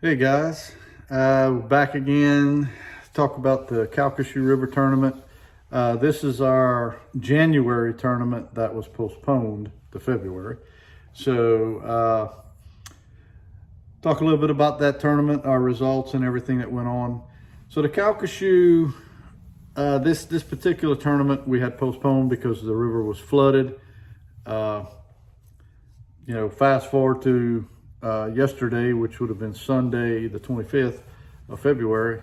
Hey guys, we're back again to talk about the Calcasieu River tournament. This is our January tournament that was postponed to February. So talk a little bit about that tournament, our results and everything that went on. So the Calcasieu, this particular tournament we had postponed because the river was flooded. Fast forward to yesterday, which would have been Sunday, the 25th of February.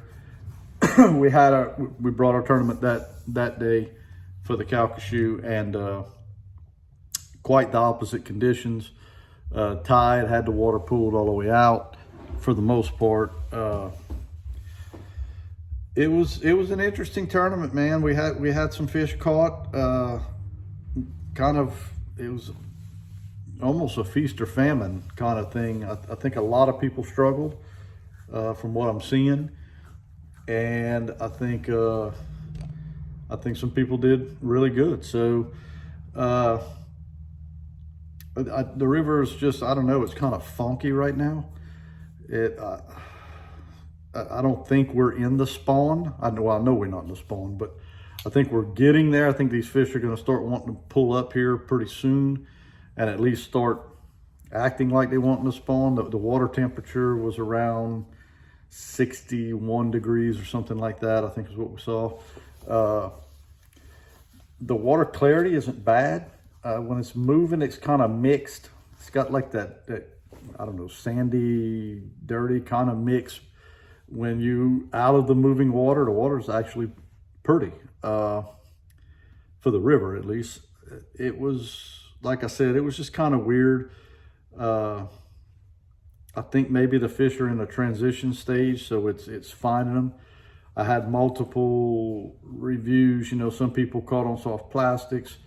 we brought our tournament that day for the Calcasieu, and quite the opposite conditions. Tide had the water pulled all the way out for the most part. It was an interesting tournament, man. We had some fish caught. It was almost a feast or famine kind of thing. I think a lot of people struggled from what I'm seeing, and I think some people did really good. So the river is just, I don't know, it's kind of funky right now. I don't think we're in the spawn. I know we're not in the spawn, but I think we're getting there. I think these fish are going to start wanting to pull up here pretty soon and at least start acting like they want to spawn. The water temperature was around 61 degrees or something like that, I think is what we saw. The water clarity isn't bad. When it's moving, it's kind of mixed. It's got like that, I don't know, sandy, dirty kind of mix. When you out of the moving water, the water is actually pretty, for the river at least. It was, like I said, it was just kind of weird. I think maybe the fish are in a transition stage, so it's finding them. I had multiple reviews. Some people caught on soft plastics.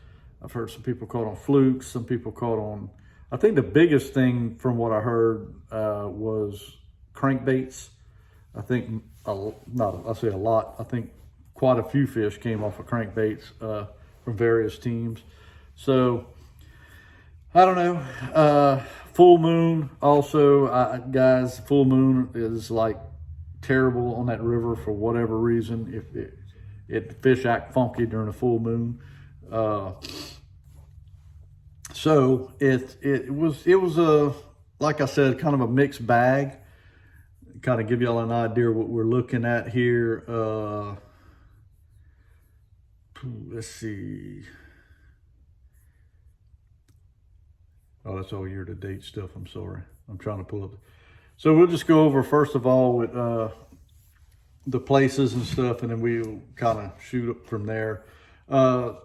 I've heard some people caught on flukes. Some people caught on, I think the biggest thing from what I heard was crankbaits. I think, I say a lot, I think quite a few fish came off of crankbaits from various teams. So, I don't know. Full moon also, guys, full moon is like terrible on that river for whatever reason. If fish act funky during a full moon. So it was a, like I said, kind of a mixed bag. Kind of give y'all an idea what we're looking at here. Let's see. Oh, that's all year-to-date stuff. I'm sorry. I'm trying to pull up. So we'll just go over, first of all, with the places and stuff, and then we'll kind of shoot up from there. We'll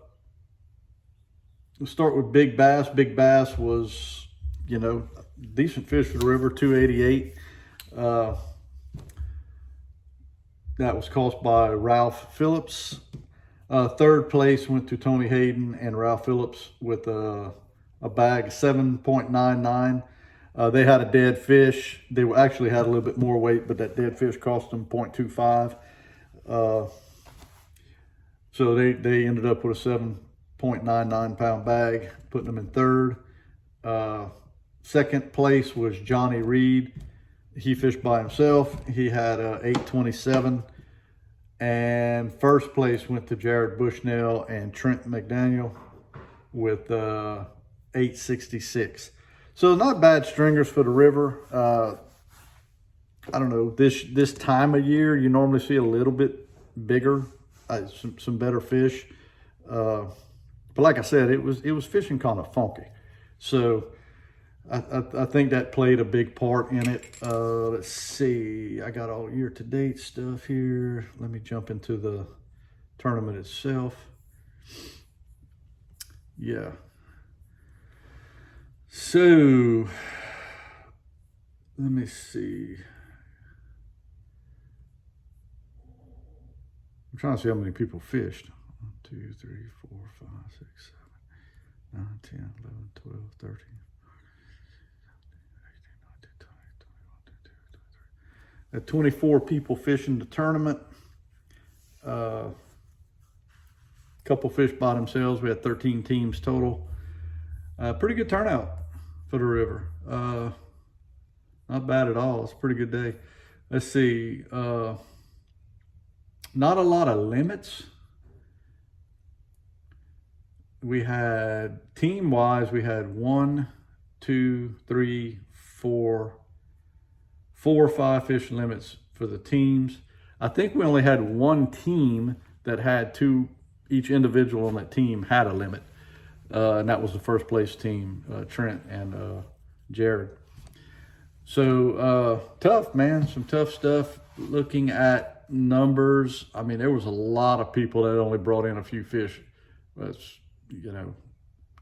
start with big bass. Big bass was, decent fish for the river, 288. That was caught by Ralph Phillips. Third place went to Tony Hayden and Ralph Phillips with a bag 7.99. They had a dead fish. They actually had a little bit more weight, but that dead fish cost them 0.25. So they ended up with a 7.99 pound bag, putting them in third. Second place was Johnny Reed. He fished by himself. He had a 827. And first place went to Jared Bushnell and Trent McDaniel with 866. So not bad stringers for the river. I don't know, this time of year, you normally see a little bit bigger, some better fish. But like I said, it was fishing kind of funky. So I think that played a big part in it. Let's see, I got all year-to-date stuff here. Let me jump into the tournament itself. Yeah. So, let me see. I'm trying to see how many people fished. 1, 2, 3, 4, 5, 6, 7, 9, 10, 11, 12, 13. 24 people fishing the tournament. Couple fish by themselves. We had 13 teams total. Pretty good turnout for the river. Not bad at all. It's a pretty good day. Let's see. Not a lot of limits. We had, team-wise, we had 1, 2, 3, 4 or 5 fish limits for the teams. I think we only had one team that had two, each individual on that team had a limit. And that was the first place team, Trent and Jared. So tough, man, some tough stuff. Looking at numbers, I mean, there was a lot of people that only brought in a few fish. That's, you know,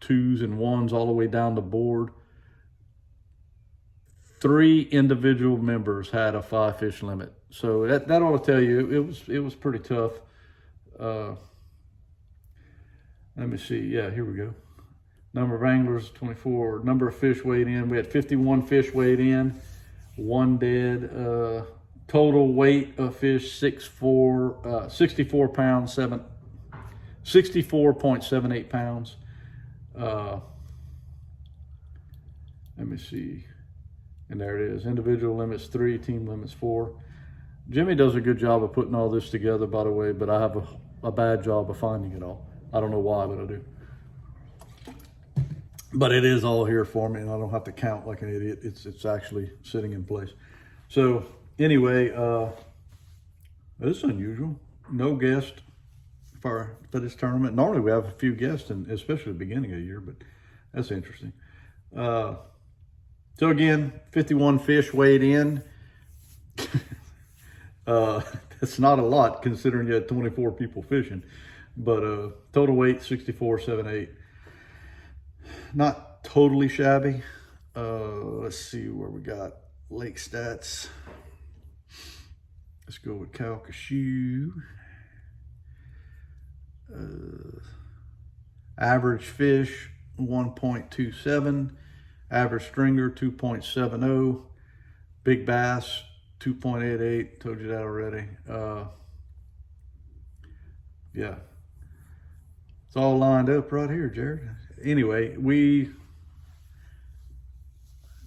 2s and 1s all the way down the board. 3 individual members had a 5 fish limit. So that ought to tell you it was pretty tough. Let me see. Yeah, here we go. Number of anglers, 24. Number of fish weighed in. We had 51 fish weighed in, 1 dead. Total weight of fish, 64 pounds, 64.78 pounds. Let me see. And there it is. Individual limits 3, team limits 4. Jimmy does a good job of putting all this together, by the way, but I have a bad job of finding it all. I don't know why, but I do. But it is all here for me, and I don't have to count like an idiot. It's actually sitting in place. So anyway, this is unusual. No guest for this tournament. Normally we have a few guests, and especially at the beginning of the year, but that's interesting. So again, 51 fish weighed in. That's not a lot considering you had 24 people fishing, but total weight 64.78. Not totally shabby. Let's see where we got lake stats. Let's go with Calcasieu. Average fish 1.27. Average stringer 2.70. Big bass 2.88. Told you that already. Yeah, it's all lined up right here, Jared. Anyway,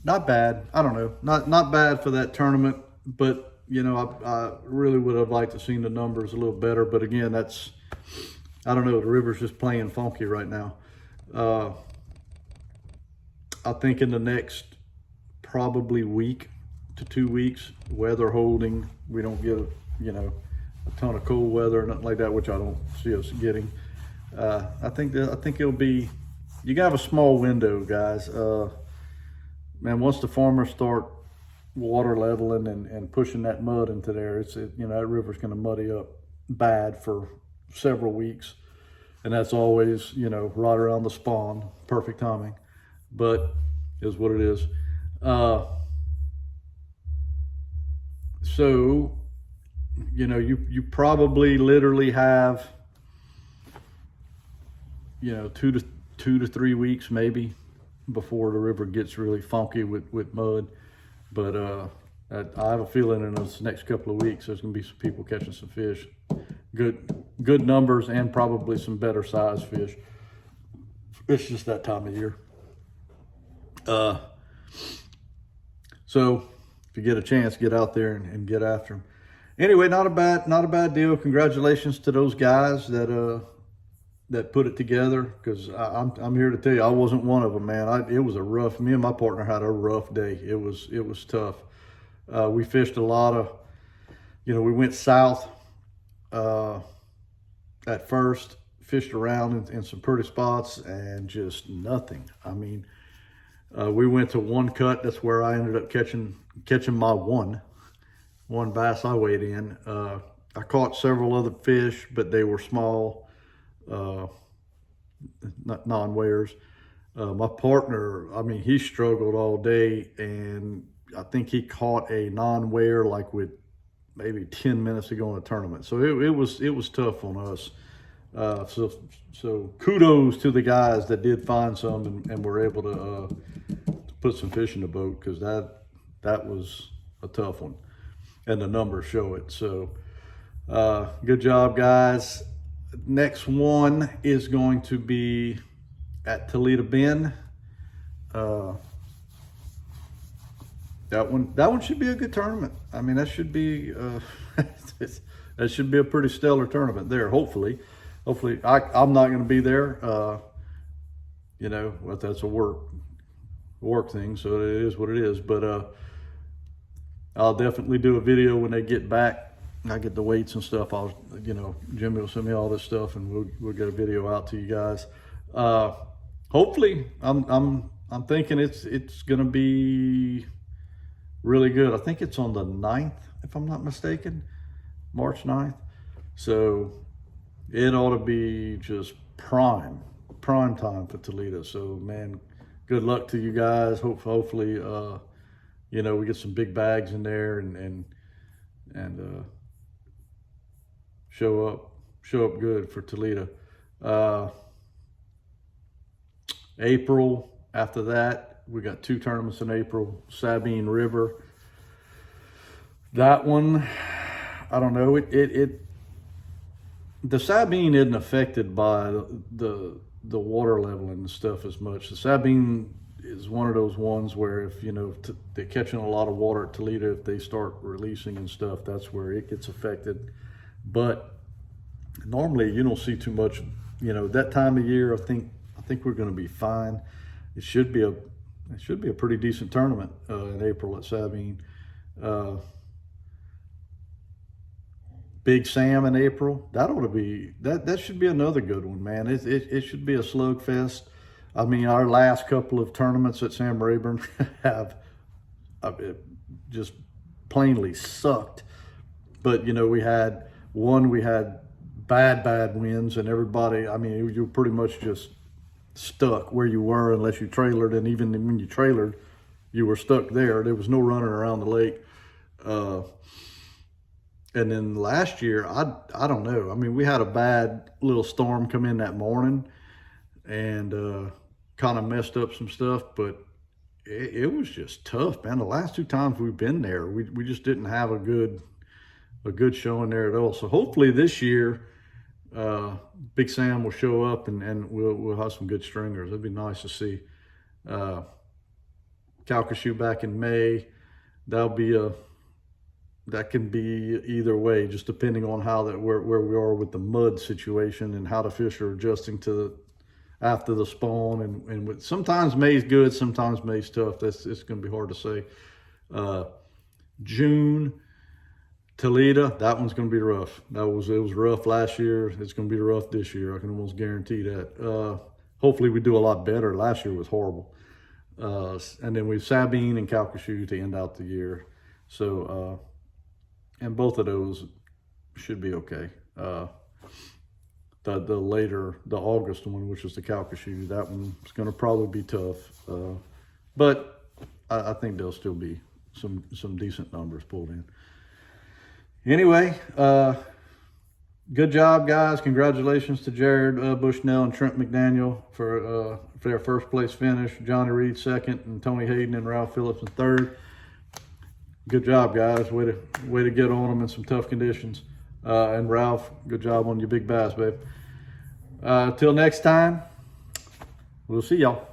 not bad. I don't know, not bad for that tournament, but you know, I really would have liked to seen the numbers a little better. But again, that's, I don't know, the river's just playing funky right now. I think in the next probably week to 2 weeks, weather holding, we don't get you know, a ton of cold weather or nothing like that, which I don't see us getting. I think it'll be, you gotta have a small window, guys. Man, once the farmers start water leveling and pushing that mud into there, you know, that river's gonna muddy up bad for several weeks. And that's always, you know, right around the spawn, perfect timing, but is what it is. So, you know, you probably literally have, you know, 2 to 3 weeks maybe before the river gets really funky with mud. But I have a feeling in this next couple of weeks there's gonna be some people catching some fish, good numbers, and probably some better size fish. It's just that time of year. So if you get a chance, get out there and get after them. Anyway, not a bad deal. Congratulations to those guys that put it together, because I'm here to tell you, I wasn't one of them, man. It was a rough, me and my partner had a rough day. It was tough. We fished a lot of, you know, we went south at first, fished around in some pretty spots, and just nothing. I mean, we went to one cut. That's where I ended up catching my one bass I weighed in. I caught several other fish, but they were small, non-weighers. My partner, I mean, he struggled all day, and I think he caught a non-weigher like with maybe 10 minutes to go in the tournament. So it was tough on us. So kudos to the guys that did find some and were able to put some fish in the boat, because that was a tough one, and the numbers show it. So good job, guys. Next one is going to be at Toledo Bend. That one should be a good tournament. I mean, that should be that should be a pretty stellar tournament there. Hopefully, I'm not going to be there. You know, but that's a work thing, so it is what it is. But I'll definitely do a video when they get back. I get the weights and stuff. Jimmy will send me all this stuff, and we'll get a video out to you guys. Hopefully, I'm thinking it's going to be really good. I think it's on the 9th, if I'm not mistaken, March 9th. So it ought to be just prime time for Toledo. So man, good luck to you guys. Hopefully, you know, we get some big bags in there and show up good for Toledo. April, after that, we got 2 tournaments in April. Sabine River. That one, I don't know. The Sabine isn't affected by the water level and stuff as much. The Sabine is one of those ones where if, you know, they're catching a lot of water at Toledo, if they start releasing and stuff, that's where it gets affected. But normally you don't see too much, you know, that time of year. I think we're going to be fine. It should be a pretty decent tournament in April at Sabine. Big Sam in April. That ought to be that should be another good one, man. It should be a slugfest. I mean, our last couple of tournaments at Sam Rayburn have just plainly sucked. But you know, we had bad winds, and everybody. I mean, you were pretty much just stuck where you were unless you trailered, and even when you trailered, you were stuck there. There was no running around the lake. And then last year, I don't know. I mean, we had a bad little storm come in that morning and kind of messed up some stuff, but it was just tough, man. The last 2 times we've been there, we just didn't have a good showing there at all. So hopefully this year, Big Sam will show up and we'll have some good stringers. It'd be nice to see. Calcasieu back in May. That can be either way, just depending on where we are with the mud situation and how the fish are adjusting to after the spawn. And sometimes May's good, sometimes May's tough. It's going to be hard to say. June, Toledo, that one's going to be rough. It was rough last year. It's going to be rough this year. I can almost guarantee that. Hopefully we do a lot better. Last year was horrible. And then we have Sabine and Calcasieu to end out the year. So, and both of those should be okay. The August one, which is the Calcasieu, that one's going to probably be tough. But I think there'll still be some decent numbers pulled in. Anyway, good job, guys. Congratulations to Jared Bushnell and Trent McDaniel for their first place finish. Johnny Reed second, and Tony Hayden and Ralph Phillips in third. Good job, guys. Way to get on them in some tough conditions. And Ralph, good job on your big bass, babe. Till next time, we'll see y'all.